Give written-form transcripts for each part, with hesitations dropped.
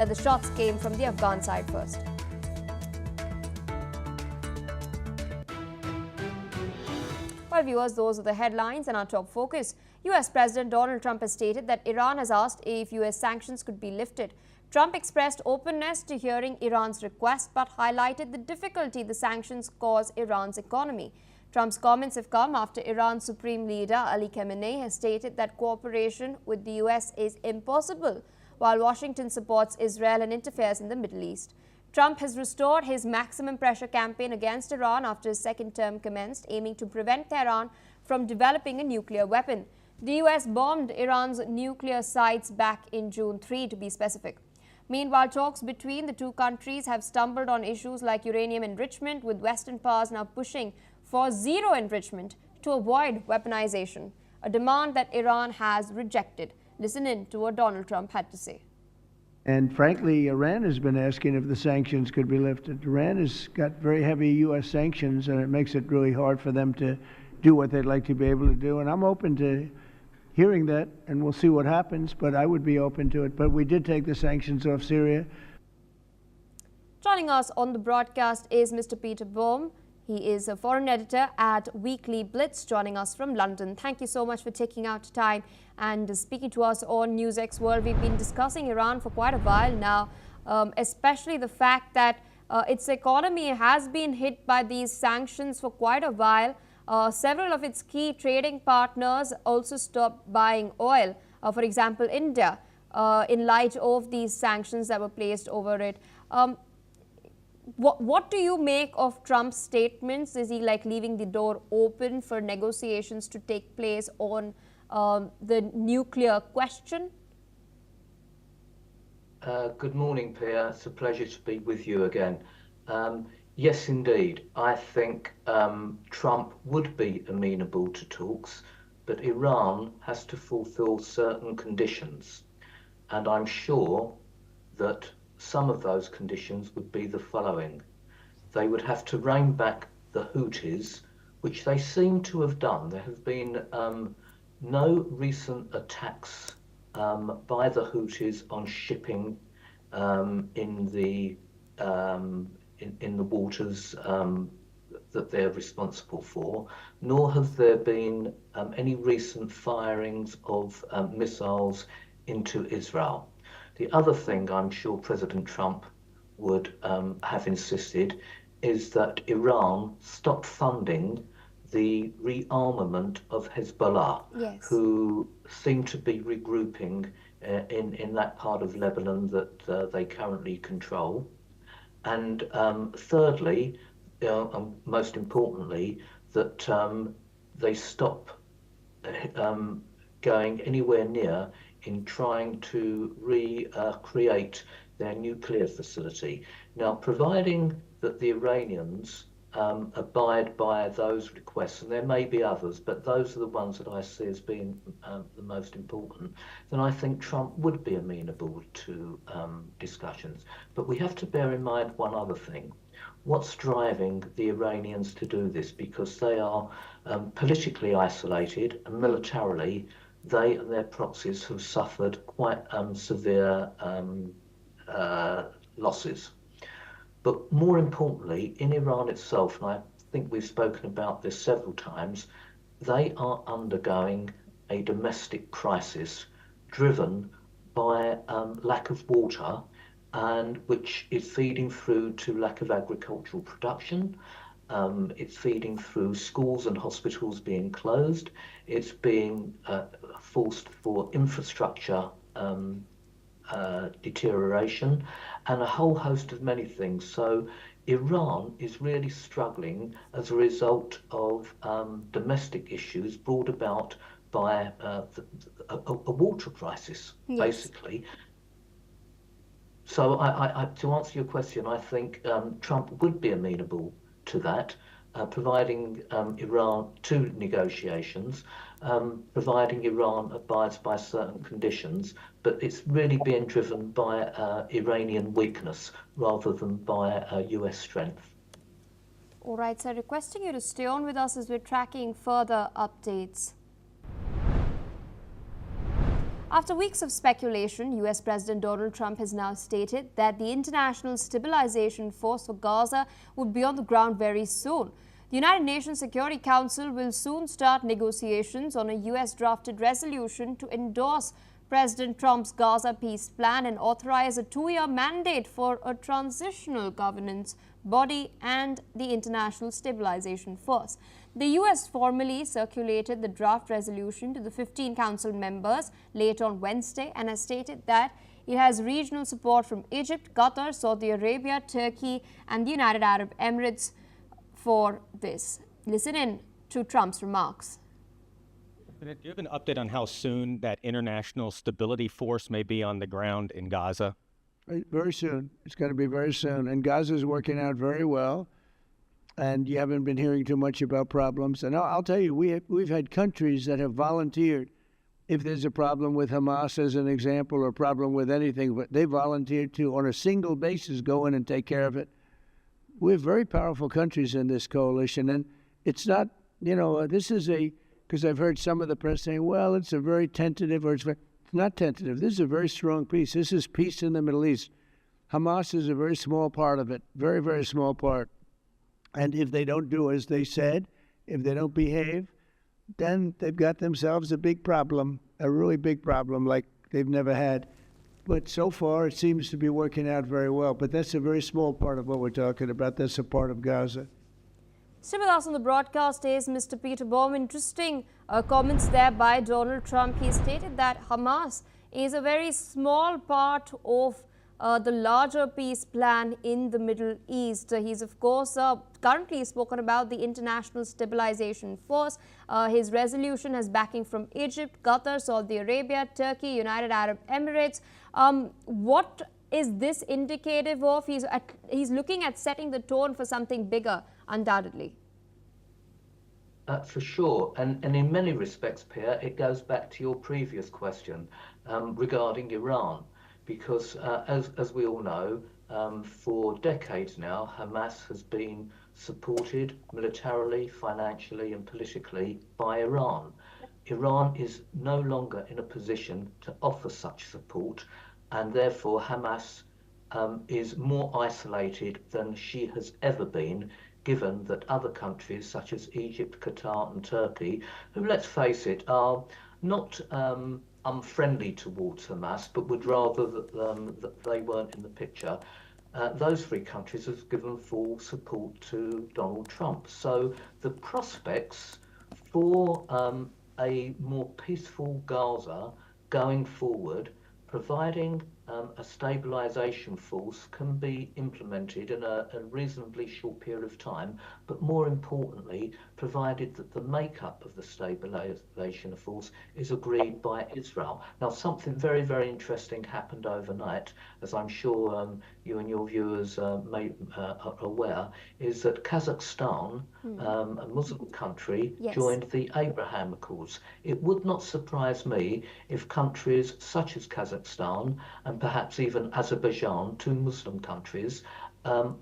The shots came from the Afghan side first. Well, viewers, those are the headlines and our top focus. US President Donald Trump has stated that Iran has asked if US sanctions could be lifted. Trump expressed openness to hearing Iran's request but highlighted the difficulty the sanctions cause Iran's economy. Trump's comments have come after Iran's Supreme Leader Ali Khamenei has stated that cooperation with the US is impossible, while Washington supports Israel and interferes in the Middle East. Trump has restored his maximum pressure campaign against Iran after his second term commenced, aiming to prevent Tehran from developing a nuclear weapon. The US bombed Iran's nuclear sites back in June 3, to be specific. Meanwhile, talks between the two countries have stumbled on issues like uranium enrichment, with Western powers now pushing for zero enrichment to avoid weaponization, a demand that Iran has rejected. Listen in to what Donald Trump had to say. And frankly, Iran has been asking if the sanctions could be lifted. Iran has got very heavy U.S. sanctions, and it makes it really hard for them to do what they'd like to be able to do. And I'm open to hearing that, and we'll see what happens, but I would be open to it. But we did take the sanctions off Syria. Joining us on the broadcast is Mr. Peter Boehm. He is a foreign editor at Weekly Blitz, joining us from London. Thank you so much for taking out time and speaking to us on NewsX World. We've been discussing Iran for quite a while now, especially the fact that its economy has been hit by these sanctions for quite a while. Several of its key trading partners also stopped buying oil, for example, India, in light of these sanctions that were placed over it. What do you make of Trump's statements? Is he like leaving the door open for negotiations to take place on the nuclear question? Good morning, Pia. It's a pleasure to be with you again. Yes, indeed. I think Trump would be amenable to talks, but Iran has to fulfill certain conditions. And I'm sure that some of those conditions would be the following. They would have to rein back the Houthis, which they seem to have done. There have been no recent attacks by the Houthis on shipping in the waters that they're responsible for, nor have there been any recent firings of missiles into Israel. The other thing I'm sure President Trump would have insisted is that Iran stop funding the rearmament of Hezbollah, Yes. who seem to be regrouping in that part of Lebanon that they currently control. And thirdly, most importantly, that they stop going anywhere near in trying to recreate their nuclear facility. Now, providing that the Iranians abide by those requests, and there may be others, but those are the ones that I see as being the most important, then I think Trump would be amenable to discussions. But we have to bear in mind one other thing. What's driving the Iranians to do this? Because they are politically isolated, and militarily they and their proxies have suffered quite severe losses. But more importantly, in Iran itself, and I think we've spoken about this several times, they are undergoing a domestic crisis driven by lack of water, and which is feeding through to lack of agricultural production. It's feeding through schools and hospitals being closed. It's being forced for infrastructure deterioration, and a whole host of many things. So Iran is really struggling as a result of domestic issues brought about by a water crisis, Yes. basically. So to answer your question, I think Trump would be amenable to that, providing Iran to negotiations, providing Iran abides by certain conditions, but it's really being driven by Iranian weakness rather than by US strength. All right, so requesting you to stay on with us as we're tracking further updates. After weeks of speculation, US President Donald Trump has now stated that the International Stabilization Force for Gaza would be on the ground very soon. The United Nations Security Council will soon start negotiations on a US-drafted resolution to endorse President Trump's Gaza peace plan and authorize a 2-year mandate for a transitional governance body and the International Stabilization Force. The US formally circulated the draft resolution to the 15 council members late on Wednesday and has stated that it has regional support from Egypt, Qatar, Saudi Arabia, Turkey and the United Arab Emirates for this. Listen in to Trump's remarks. Do you have an update on how soon that international stability force may be on the ground in Gaza? Very soon. It's going to be very soon. And Gaza is working out very well. And you haven't been hearing too much about problems. And I'll tell you, we've had countries that have volunteered. If there's a problem with Hamas, as an example, or a problem with anything, but they volunteered to, on a single basis, go in and take care of it. We have very powerful countries in this coalition. And it's not, this is because I've heard some of the press saying, well, it's a very tentative, or it's not tentative. This is a very strong peace. This is peace in the Middle East. Hamas is a very small part of it, very, very small part. And if they don't do as they said, if they don't behave, then they've got themselves a big problem, a really big problem like they've never had. But so far, it seems to be working out very well. But that's a very small part of what we're talking about. That's a part of Gaza. Still with us on the broadcast is Mr. Peter Baum. Interesting comments there by Donald Trump. He stated that Hamas is a very small part of the larger peace plan in the Middle East. He's, of course, currently spoken about the International Stabilization Force. His resolution has backing from Egypt, Qatar, Saudi Arabia, Turkey, United Arab Emirates. What is this indicative of? He's looking at setting the tone for something bigger, undoubtedly. For sure, and in many respects, Pierre, it goes back to your previous question regarding Iran. Because as we all know, for decades now, Hamas has been supported militarily, financially and politically by Iran. Iran is no longer in a position to offer such support, and therefore Hamas is more isolated than she has ever been, given that other countries such as Egypt, Qatar and Turkey, who, let's face it, are not unfriendly towards Hamas, but would rather that they weren't in the picture. Those three countries have given full support to Donald Trump. So the prospects for a more peaceful Gaza going forward, providing a stabilization force can be implemented in a reasonably short period of time, but more importantly, provided that the makeup of the stabilization force is agreed by Israel. Now, something very, very interesting happened overnight, as I'm sure you and your viewers are aware, is that Kazakhstan, a Muslim country, Yes. joined the Abraham Accords. It would not surprise me if countries such as Kazakhstan and perhaps even Azerbaijan, two Muslim countries,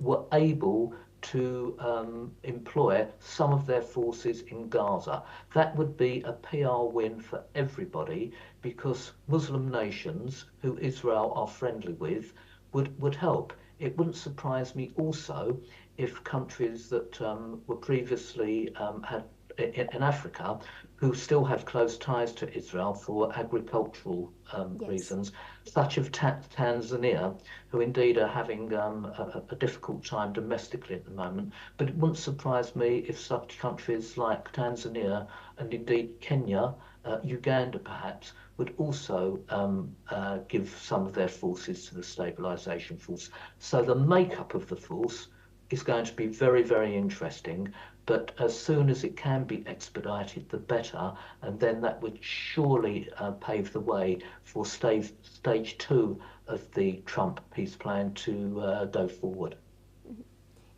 were able to employ some of their forces in Gaza. That would be a PR win for everybody, because Muslim nations who Israel are friendly with would help. It wouldn't surprise me also if countries that were previously had in Africa, who still have close ties to Israel for agricultural Yes. reasons, such as Tanzania, who indeed are having a difficult time domestically at the moment. But it wouldn't surprise me if such countries like Tanzania and indeed Kenya, Uganda perhaps, would also give some of their forces to the stabilization force. So the makeup of the force is going to be very, very interesting. But as soon as it can be expedited, the better, and then that would surely pave the way for stage 2 of the Trump peace plan to go forward.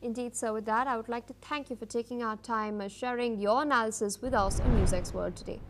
Indeed, so with that, I would like to thank you for taking our time sharing your analysis with us on NewsX World today.